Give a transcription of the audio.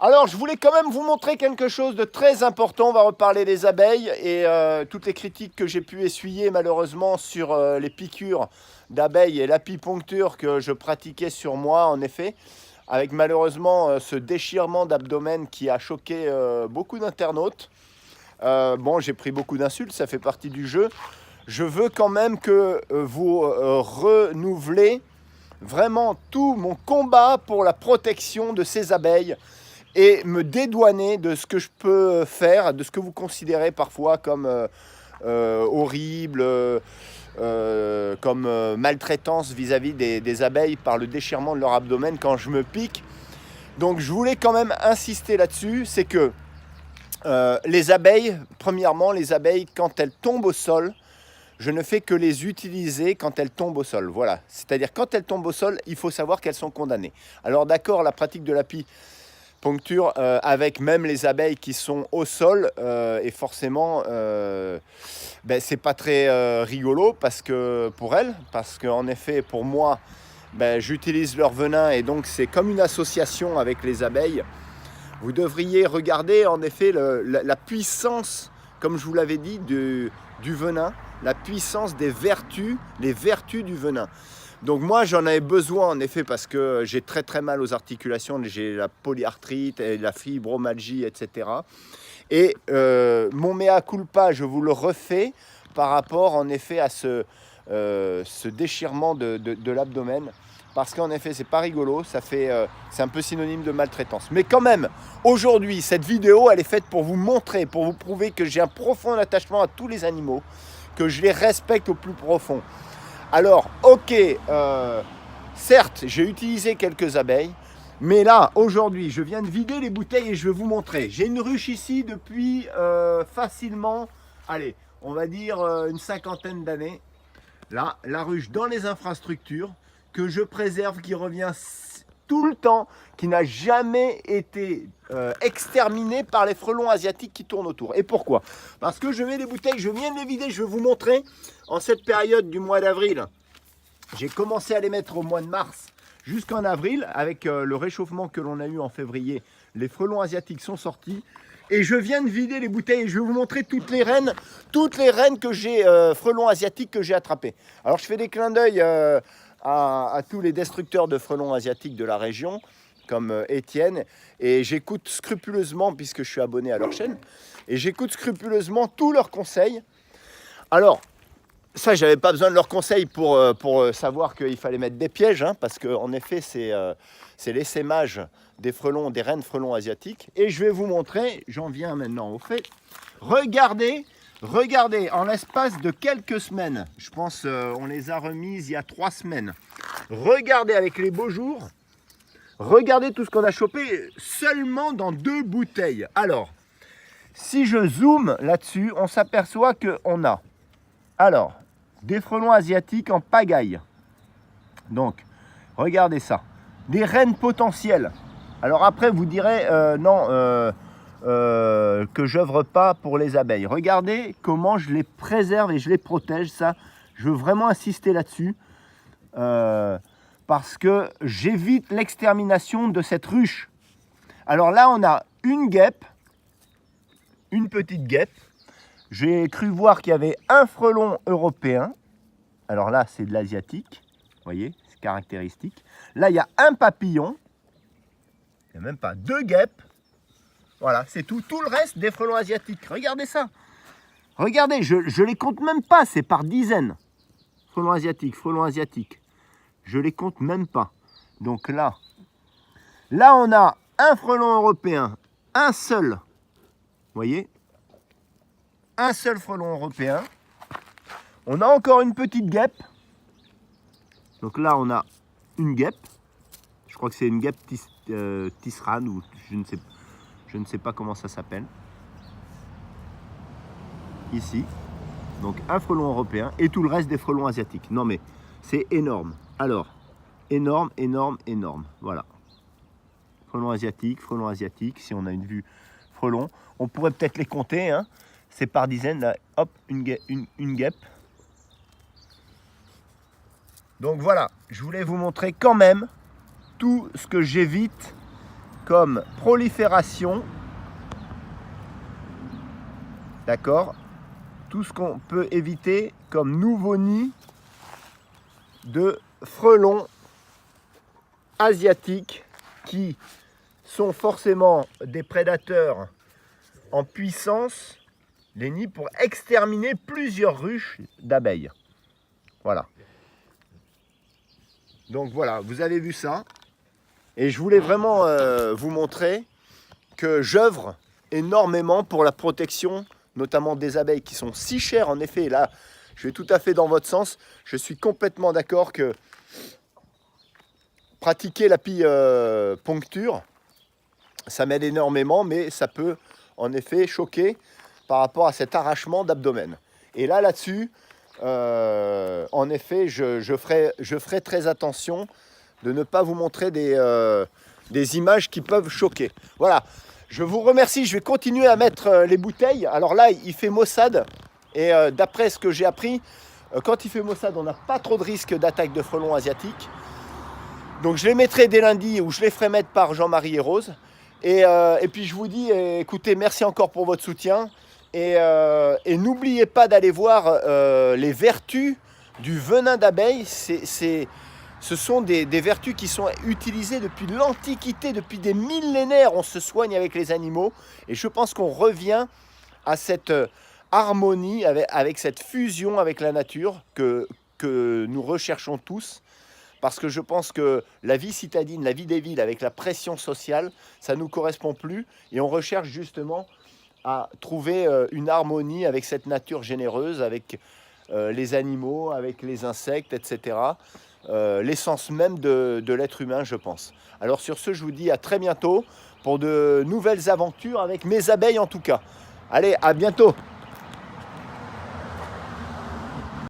Alors, je voulais quand même vous montrer quelque chose de très important. On va reparler des abeilles et toutes les critiques que j'ai pu essuyer malheureusement sur les piqûres d'abeilles et l'apipuncture que je pratiquais sur moi, en effet, avec malheureusement ce déchirement d'abdomen qui a choqué beaucoup d'internautes. Bon, j'ai pris beaucoup d'insultes, ça fait partie du jeu. Je veux quand même que vous renouvelez vraiment tout mon combat pour la protection de ces abeilles et me dédouaner de ce que je peux faire, de ce que vous considérez parfois comme horrible, comme maltraitance vis-à-vis des abeilles par le déchirement de leur abdomen quand je me pique. Donc je voulais quand même insister là-dessus, c'est que les abeilles, premièrement, les abeilles, quand elles tombent au sol, je ne fais que les utiliser quand elles tombent au sol. Voilà. C'est-à-dire quand elles tombent au sol, il faut savoir qu'elles sont condamnées. Alors d'accord, la pratique de l'apipuncture avec même les abeilles qui sont au sol, et forcément, c'est pas très rigolo parce que, pour elles, parce qu'en effet, pour moi, j'utilise leur venin et donc c'est comme une association avec les abeilles. Vous devriez regarder en effet la puissance, comme je vous l'avais dit, du venin, la puissance des vertus, les vertus du venin. Donc moi j'en avais besoin en effet parce que j'ai très très mal aux articulations, j'ai la polyarthrite, et la fibromyalgie, etc. Et mon mea culpa, je vous le refais par rapport en effet à ce déchirement de l'abdomen. Parce qu'en effet, c'est pas rigolo, c'est un peu synonyme de maltraitance. Mais quand même, aujourd'hui, cette vidéo, elle est faite pour vous montrer, pour vous prouver que j'ai un profond attachement à tous les animaux, que je les respecte au plus profond. Alors, ok, certes, j'ai utilisé quelques abeilles, mais là, aujourd'hui, je viens de vider les bouteilles et je vais vous montrer. J'ai une ruche ici depuis facilement, allez, on va dire une cinquantaine d'années. Là, la ruche dans les infrastructures, que je préserve, qui revient tout le temps, qui n'a jamais été exterminée par les frelons asiatiques qui tournent autour. Et pourquoi? Parce que je mets les bouteilles, je viens de les vider, je vais vous montrer. En cette période du mois d'avril, j'ai commencé à les mettre au mois de mars jusqu'en avril. Avec le réchauffement que l'on a eu en février, les frelons asiatiques sont sortis. Et je viens de vider les bouteilles et je vais vous montrer toutes les reines que j'ai, frelons asiatiques que j'ai attrapées. Alors je fais des clins d'œil à tous les destructeurs de frelons asiatiques de la région, comme Étienne, et j'écoute scrupuleusement, puisque je suis abonné à leur chaîne, et j'écoute scrupuleusement tous leurs conseils. Alors, ça, j'avais pas besoin de leurs conseils pour savoir qu'il fallait mettre des pièges, hein, parce qu'en effet, c'est l'essaimage des frelons, des reines frelons asiatiques. Et je vais vous montrer, j'en viens maintenant au fait. Regardez, en l'espace de quelques semaines, je pense on les a remises il y a 3 semaines. Regardez avec les beaux jours, regardez tout ce qu'on a chopé seulement dans 2 bouteilles. Alors, si je zoome là-dessus, on s'aperçoit qu'on a, alors, des frelons asiatiques en pagaille. Donc, regardez ça. Des reines potentielles. Alors après, vous direz, que j'œuvre pas pour les abeilles. Regardez comment je les préserve et je les protège. Ça, je veux vraiment insister là-dessus. Parce que j'évite l'extermination de cette ruche. Alors là, on a une guêpe. Une petite guêpe. J'ai cru voir qu'il y avait un frelon européen. Alors là, c'est de l'asiatique. Vous voyez, c'est caractéristique. Là, il y a un papillon. Il n'y a même pas 2 guêpes. Voilà, c'est tout. Tout le reste des frelons asiatiques. Regardez ça. Regardez, je les compte même pas. C'est par dizaines. Frelons asiatiques, frelons asiatiques. Je les compte même pas. Donc là, on a un frelon européen. Un seul. Vous voyez, un seul frelon européen. On a encore une petite guêpe. Donc là, on a une guêpe. Je crois que c'est une guêpe tisserane ou je ne sais pas comment ça s'appelle. Ici. Donc un frelon européen et tout le reste des frelons asiatiques. Non mais c'est énorme. Alors, énorme, énorme, énorme. Voilà. Frelon asiatique. Si on a une vue frelon, on pourrait peut-être les compter. Hein. C'est par dizaines. Là, hop, une guêpe. Donc voilà, je voulais vous montrer quand même tout ce que j'évite comme prolifération, d'accord, tout ce qu'on peut éviter comme nouveau nid de frelons asiatiques qui sont forcément des prédateurs en puissance, les nids pour exterminer plusieurs ruches d'abeilles. Voilà. Donc voilà, vous avez vu ça. Et je voulais vraiment vous montrer que j'œuvre énormément pour la protection, notamment des abeilles qui sont si chères. En effet, là, je vais tout à fait dans votre sens. Je suis complètement d'accord que pratiquer l'apipuncture, ça m'aide énormément, mais ça peut en effet choquer par rapport à cet arrachement d'abdomen. Et là-dessus, en effet, je ferai très attention de ne pas vous montrer des images qui peuvent choquer. Voilà, je vous remercie. Je vais continuer à mettre les bouteilles. Alors là, il fait maussade. Et d'après ce que j'ai appris, quand il fait maussade, on n'a pas trop de risque d'attaque de frelons asiatiques. Donc je les mettrai dès lundi, ou je les ferai mettre par Jean-Marie et Rose. Et puis je vous dis, écoutez, merci encore pour votre soutien. Et n'oubliez pas d'aller voir les vertus du venin d'abeille. Ce sont des vertus qui sont utilisées depuis l'Antiquité, depuis des millénaires. On se soigne avec les animaux. Et je pense qu'on revient à cette harmonie, avec cette fusion avec la nature que nous recherchons tous. Parce que je pense que la vie citadine, la vie des villes, avec la pression sociale, ça ne nous correspond plus. Et on recherche justement à trouver une harmonie avec cette nature généreuse, avec les animaux, avec les insectes, etc. L'essence même de l'être humain, je pense. Alors sur ce, je vous dis à très bientôt pour de nouvelles aventures avec mes abeilles en tout cas. Allez, à bientôt!